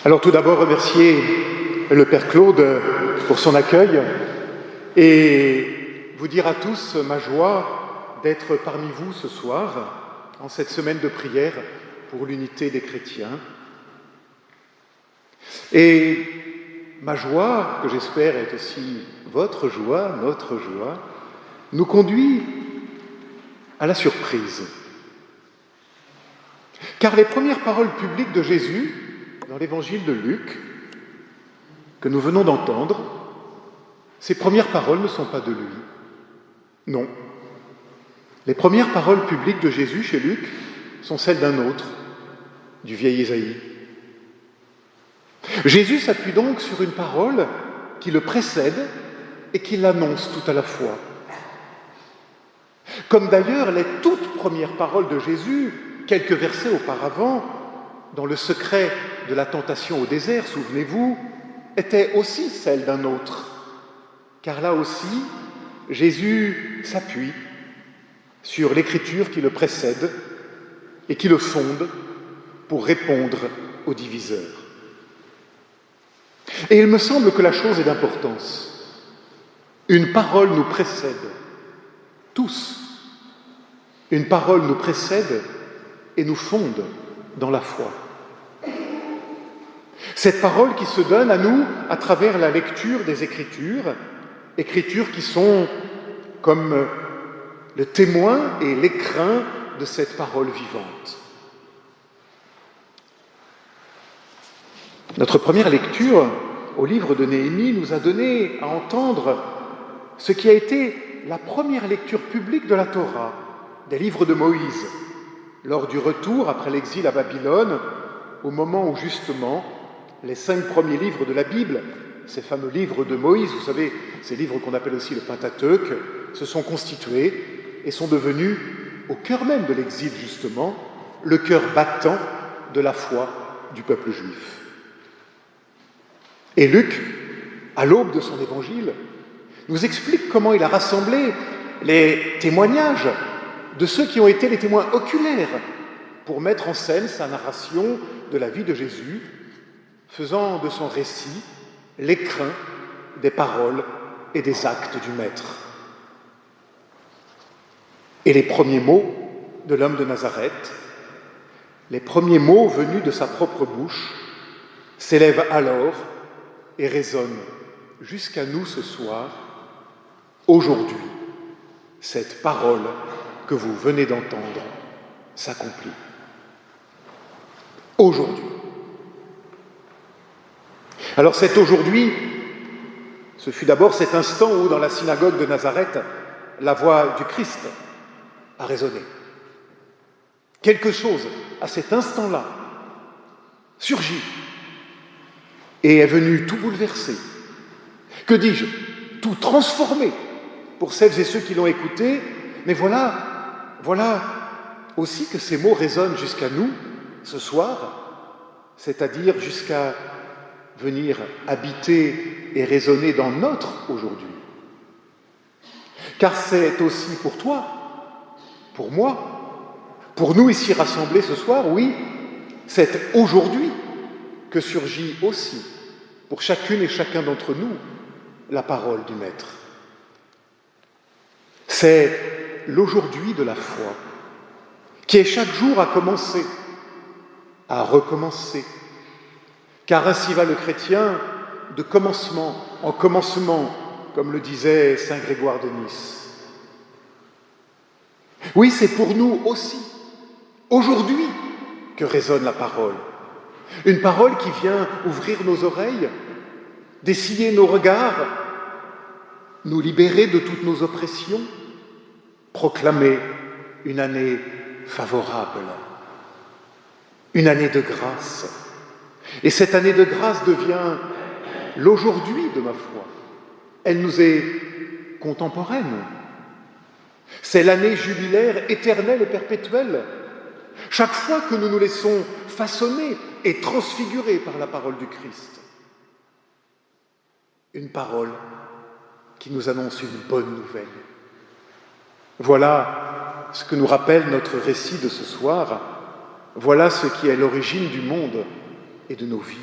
Alors tout d'abord, remercier le Père Claude pour son accueil et vous dire à tous ma joie d'être parmi vous ce soir en cette semaine de prière pour l'unité des chrétiens. Et ma joie, que j'espère est aussi votre joie, notre joie, nous conduit à la surprise. Car les premières paroles publiques de Jésus, dans l'évangile de Luc, que nous venons d'entendre, ces premières paroles ne sont pas de lui. Non. Les premières paroles publiques de Jésus chez Luc sont celles d'un autre, du vieil Ésaïe. Jésus s'appuie donc sur une parole qui le précède et qui l'annonce tout à la fois. Comme d'ailleurs les toutes premières paroles de Jésus, quelques versets auparavant, dans le secret de la tentation au désert, souvenez-vous, étaient aussi celles d'un autre. Car là aussi, Jésus s'appuie sur l'écriture qui le précède et qui le fonde pour répondre aux diviseurs. Et il me semble que la chose est d'importance. Une parole nous précède, tous. Une parole nous précède et nous fonde dans la foi. Cette parole qui se donne à nous à travers la lecture des Écritures, Écritures qui sont comme le témoin et l'écrin de cette parole vivante. Notre première lecture au livre de Néhémie nous a donné à entendre ce qui a été la première lecture publique de la Torah, des livres de Moïse, lors du retour après l'exil à Babylone, au moment où justement les 5 premiers livres de la Bible, ces fameux livres de Moïse, vous savez, ces livres qu'on appelle aussi le Pentateuque, se sont constitués et sont devenus, au cœur même de l'exil justement, le cœur battant de la foi du peuple juif. Et Luc, à l'aube de son évangile, nous explique comment il a rassemblé les témoignages de ceux qui ont été les témoins oculaires pour mettre en scène sa narration de la vie de Jésus, faisant de son récit l'écrin des paroles et des actes du Maître. Et les premiers mots de l'homme de Nazareth, les premiers mots venus de sa propre bouche, s'élèvent alors et résonnent jusqu'à nous ce soir. Aujourd'hui, cette parole que vous venez d'entendre s'accomplit. Aujourd'hui. Alors cet aujourd'hui, ce fut d'abord cet instant où, dans la synagogue de Nazareth, la voix du Christ a résonné. Quelque chose, à cet instant-là, surgit et est venu tout bouleverser. Que dis-je? Tout transformer pour celles et ceux qui l'ont écouté. Mais voilà aussi que ces mots résonnent jusqu'à nous ce soir, c'est-à-dire jusqu'à venir habiter et résonner dans notre aujourd'hui. Car c'est aussi pour toi, pour moi, pour nous ici rassemblés ce soir, oui, c'est aujourd'hui que surgit aussi, pour chacune et chacun d'entre nous, la parole du Maître. C'est l'aujourd'hui de la foi, qui est chaque jour à commencer, à recommencer. Car ainsi va le chrétien, de commencement en commencement, comme le disait saint Grégoire de Nice. Oui, c'est pour nous aussi, aujourd'hui, que résonne la parole. Une parole qui vient ouvrir nos oreilles, dessiller nos regards, nous libérer de toutes nos oppressions, proclamer une année favorable, une année de grâce. Et cette année de grâce devient l'aujourd'hui de ma foi. Elle nous est contemporaine. C'est l'année jubilaire éternelle et perpétuelle. Chaque fois que nous nous laissons façonner et transfigurer par la parole du Christ. Une parole qui nous annonce une bonne nouvelle. Voilà ce que nous rappelle notre récit de ce soir. Voilà ce qui est l'origine du monde et de nos vies.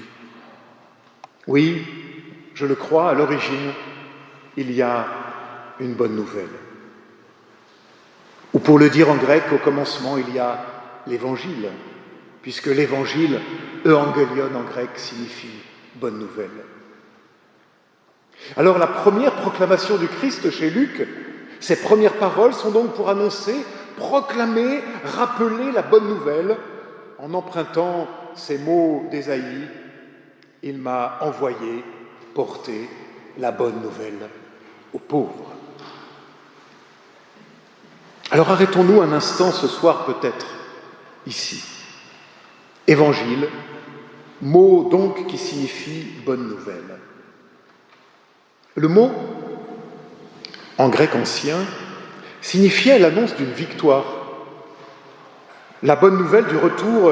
Oui, je le crois, à l'origine, il y a une bonne nouvelle. Ou pour le dire en grec, au commencement, il y a l'évangile, puisque l'évangile, euangelion en grec, signifie bonne nouvelle. Alors la première proclamation du Christ chez Luc, ses premières paroles sont donc pour annoncer, proclamer, rappeler la bonne nouvelle en empruntant ces mots d'Ésaïe. Il m'a envoyé porter la bonne nouvelle aux pauvres. Alors arrêtons-nous un instant ce soir peut-être, ici. Évangile, mot donc qui signifie bonne nouvelle. Le mot, en grec ancien, signifiait l'annonce d'une victoire. La bonne nouvelle du retour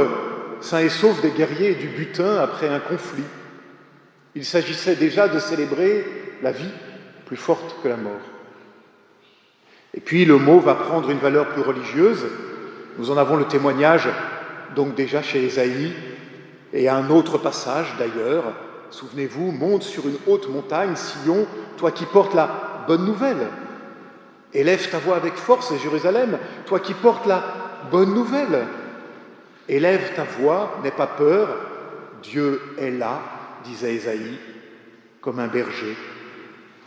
sain et sauf des guerriers et du butin après un conflit. Il s'agissait déjà de célébrer la vie plus forte que la mort. Et puis le mot va prendre une valeur plus religieuse. Nous en avons le témoignage donc déjà chez Ésaïe et à un autre passage d'ailleurs. Souvenez-vous, monte sur une haute montagne, Sion, toi qui portes la bonne nouvelle. Élève ta voix avec force, Jérusalem, toi qui portes la bonne nouvelle. Élève ta voix, n'aie pas peur, Dieu est là, disait Ésaïe, comme un berger.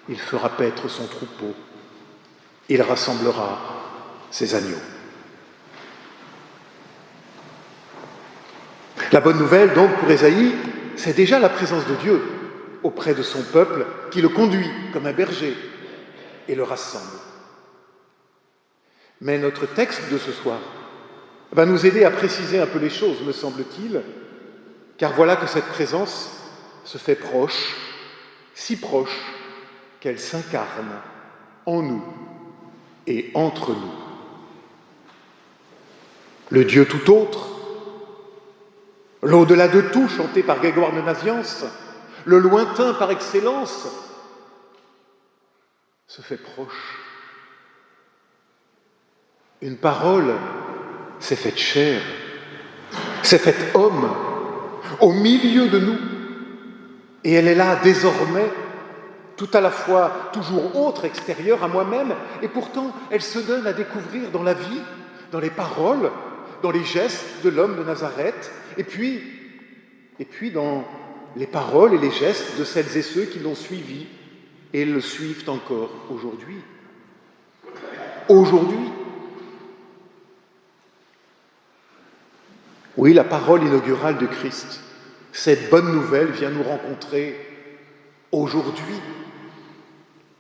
Il fera paître son troupeau. Il rassemblera ses agneaux. La bonne nouvelle, donc, pour Ésaïe, c'est déjà la présence de Dieu auprès de son peuple qui le conduit comme un berger et le rassemble. Mais notre texte de ce soir va nous aider à préciser un peu les choses, me semble-t-il, car voilà que cette présence se fait proche, si proche qu'elle s'incarne en nous et entre nous. Le Dieu tout autre, l'au-delà de tout chanté par Grégoire de Nazianze, le lointain par excellence, se fait proche. Une parole s'est faite chair, s'est faite homme, au milieu de nous, et elle est là désormais, tout à la fois toujours autre, extérieure à moi-même, et pourtant elle se donne à découvrir dans la vie, dans les paroles, dans les gestes de l'homme de Nazareth, et puis dans les paroles et les gestes de celles et ceux qui l'ont suivi et le suivent encore aujourd'hui. Aujourd'hui. Oui, la parole inaugurale de Christ, cette bonne nouvelle vient nous rencontrer aujourd'hui.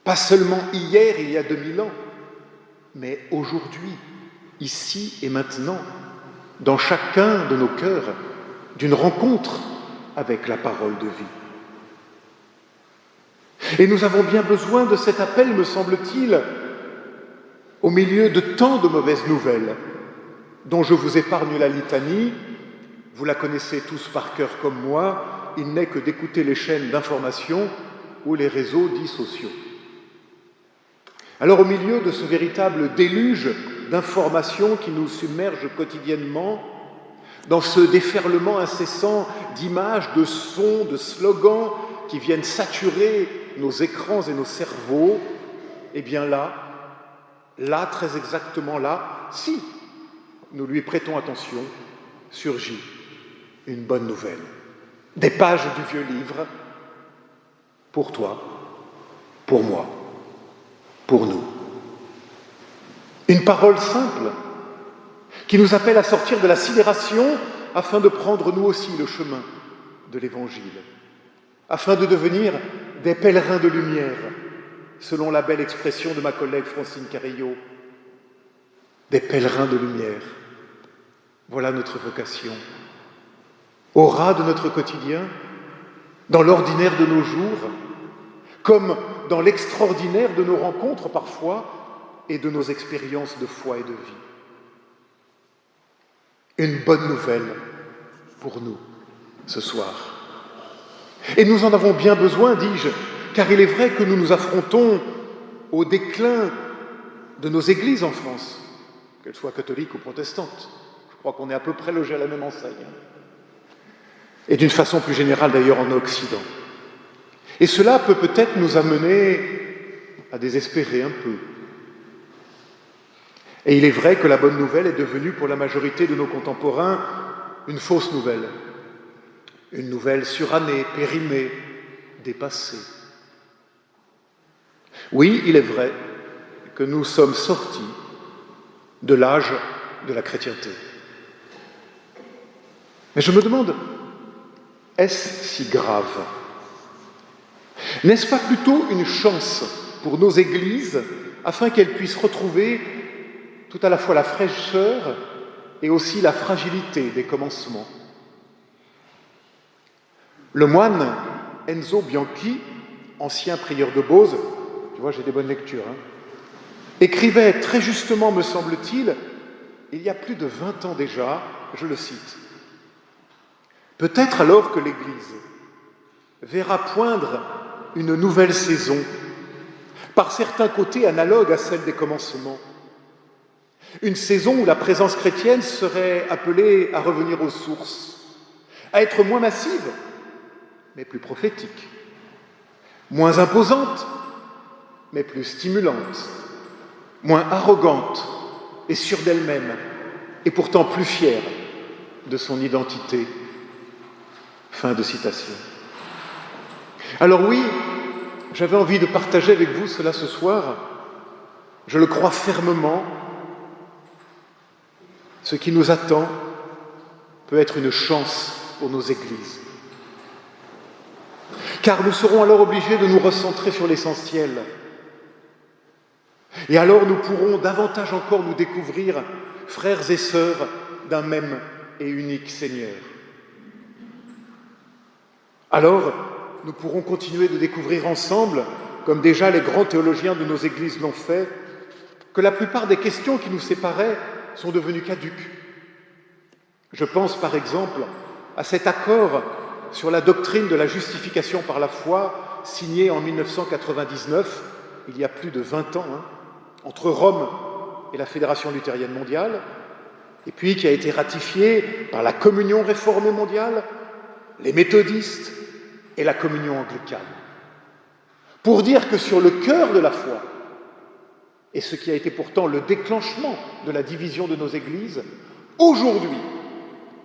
Pas seulement hier, il y a 2000 ans, mais aujourd'hui, ici et maintenant, dans chacun de nos cœurs, d'une rencontre avec la parole de vie. Et nous avons bien besoin de cet appel, me semble-t-il, au milieu de tant de mauvaises nouvelles, dont je vous épargne la litanie. Vous la connaissez tous par cœur comme moi, il n'est que d'écouter les chaînes d'information ou les réseaux dits sociaux. Alors au milieu de ce véritable déluge d'informations qui nous submerge quotidiennement, dans ce déferlement incessant d'images, de sons, de slogans qui viennent saturer nos écrans et nos cerveaux, eh bien là, très exactement là, si nous lui prêtons attention, surgit une bonne nouvelle. Des pages du vieux livre, pour toi, pour moi, pour nous. Une parole simple qui nous appelle à sortir de la sidération afin de prendre nous aussi le chemin de l'Évangile, afin de devenir des pèlerins de lumière, selon la belle expression de ma collègue Francine Carillo. Des pèlerins de lumière. Voilà notre vocation. Au ras de notre quotidien, dans l'ordinaire de nos jours, comme dans l'extraordinaire de nos rencontres parfois et de nos expériences de foi et de vie. Une bonne nouvelle pour nous ce soir. Et nous en avons bien besoin, dis-je, car il est vrai que nous nous affrontons au déclin de nos églises en France, qu'elles soient catholiques ou protestantes. Je crois qu'on est à peu près logés à la même enseigne. Et d'une façon plus générale d'ailleurs en Occident. Et cela peut peut-être nous amener à désespérer un peu. Et il est vrai que la bonne nouvelle est devenue pour la majorité de nos contemporains une fausse nouvelle. Une nouvelle surannée, périmée, dépassée. Oui, il est vrai que nous sommes sortis de l'âge de la chrétienté. Mais je me demande, est-ce si grave ? N'est-ce pas plutôt une chance pour nos églises afin qu'elles puissent retrouver tout à la fois la fraîcheur et aussi la fragilité des commencements ? Le moine Enzo Bianchi, ancien prieur de Beauce, tu vois, j'ai des bonnes lectures, écrivait très justement, me semble-t-il, il y a plus de 20 ans déjà, je le cite, « Peut-être alors que l'Église verra poindre une nouvelle saison, par certains côtés analogue à celle des commencements. Une saison où la présence chrétienne serait appelée à revenir aux sources, à être moins massive, mais plus prophétique, moins imposante, mais plus stimulante, moins arrogante et sûre d'elle-même, et pourtant plus fière de son identité. » Fin de citation. Alors oui, j'avais envie de partager avec vous cela ce soir. Je le crois fermement. Ce qui nous attend peut être une chance pour nos églises. Car nous serons alors obligés de nous recentrer sur l'essentiel. Et alors nous pourrons davantage encore nous découvrir frères et sœurs d'un même et unique Seigneur. Alors, nous pourrons continuer de découvrir ensemble, comme déjà les grands théologiens de nos églises l'ont fait, que la plupart des questions qui nous séparaient sont devenues caduques. Je pense par exemple à cet accord sur la doctrine de la justification par la foi, signé en 1999, il y a plus de 20 ans, entre Rome et la Fédération luthérienne mondiale, et puis qui a été ratifié par la Communion réformée mondiale, les méthodistes et la communion anglicane. Pour dire que sur le cœur de la foi, et ce qui a été pourtant le déclenchement de la division de nos églises, aujourd'hui,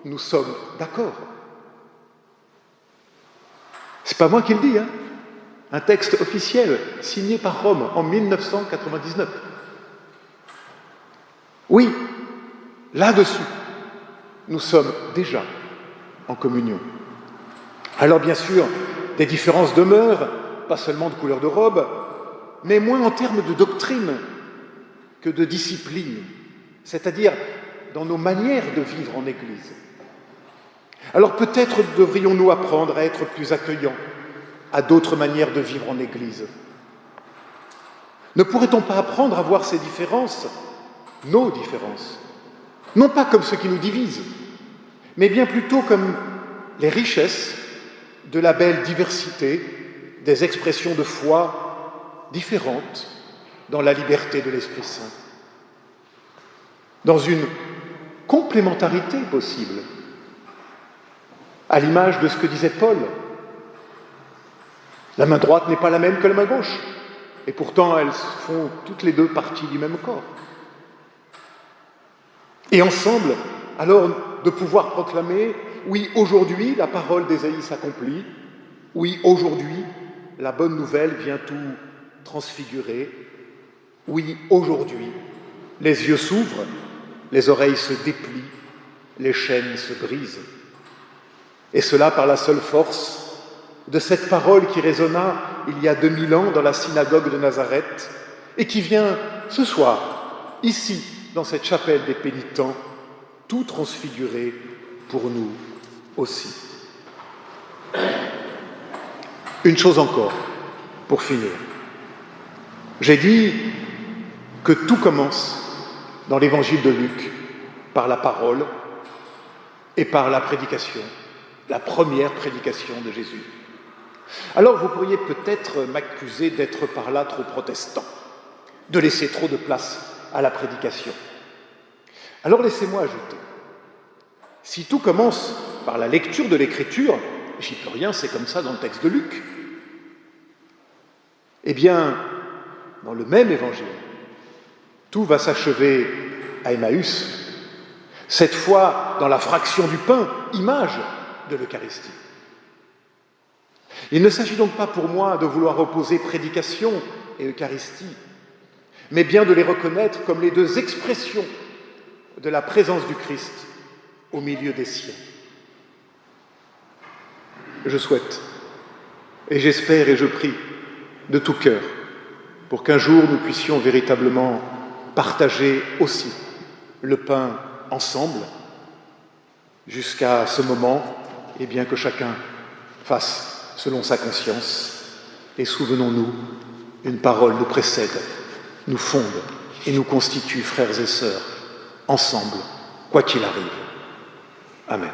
nous sommes d'accord. C'est pas moi qui le dis, un texte officiel signé par Rome en 1999. Oui, là-dessus, nous sommes déjà en communion. Alors bien sûr, des différences demeurent, pas seulement de couleur de robe, mais moins en termes de doctrine que de discipline, c'est-à-dire dans nos manières de vivre en Église. Alors peut-être devrions-nous apprendre à être plus accueillants à d'autres manières de vivre en Église. Ne pourrait-on pas apprendre à voir ces différences, nos différences, non pas comme ce qui nous divise, mais bien plutôt comme les richesses de la belle diversité des expressions de foi différentes dans la liberté de l'Esprit Saint, dans une complémentarité possible, à l'image de ce que disait Paul. La main droite n'est pas la même que la main gauche, et pourtant elles font toutes les deux partie du même corps. Et ensemble, alors, de pouvoir proclamer « Oui, aujourd'hui, la parole d'Ésaïe s'accomplit. Oui, aujourd'hui, la bonne nouvelle vient tout transfigurer. Oui, aujourd'hui, les yeux s'ouvrent, les oreilles se déplient, les chaînes se brisent. » Et cela par la seule force de cette parole qui résonna il y a 2000 ans dans la synagogue de Nazareth et qui vient ce soir, ici, dans cette chapelle des pénitents, tout transfigurer pour nous aussi. Une chose encore, pour finir. J'ai dit que tout commence dans l'évangile de Luc par la parole et par la prédication, la première prédication de Jésus. Alors vous pourriez peut-être m'accuser d'être par là trop protestant, de laisser trop de place à la prédication. Alors laissez-moi ajouter, si tout commence par la lecture de l'Écriture, j'y peux rien, c'est comme ça dans le texte de Luc. Eh bien, dans le même évangile, tout va s'achever à Emmaüs, cette fois dans la fraction du pain, image de l'Eucharistie. Il ne s'agit donc pas pour moi de vouloir opposer prédication et Eucharistie, mais bien de les reconnaître comme les deux expressions de la présence du Christ au milieu des siens. Je souhaite, et j'espère et je prie de tout cœur, pour qu'un jour nous puissions véritablement partager aussi le pain ensemble, jusqu'à ce moment, et bien que chacun fasse selon sa conscience. Et souvenons-nous, une parole nous précède, nous fonde et nous constitue, frères et sœurs, ensemble, quoi qu'il arrive. Amen.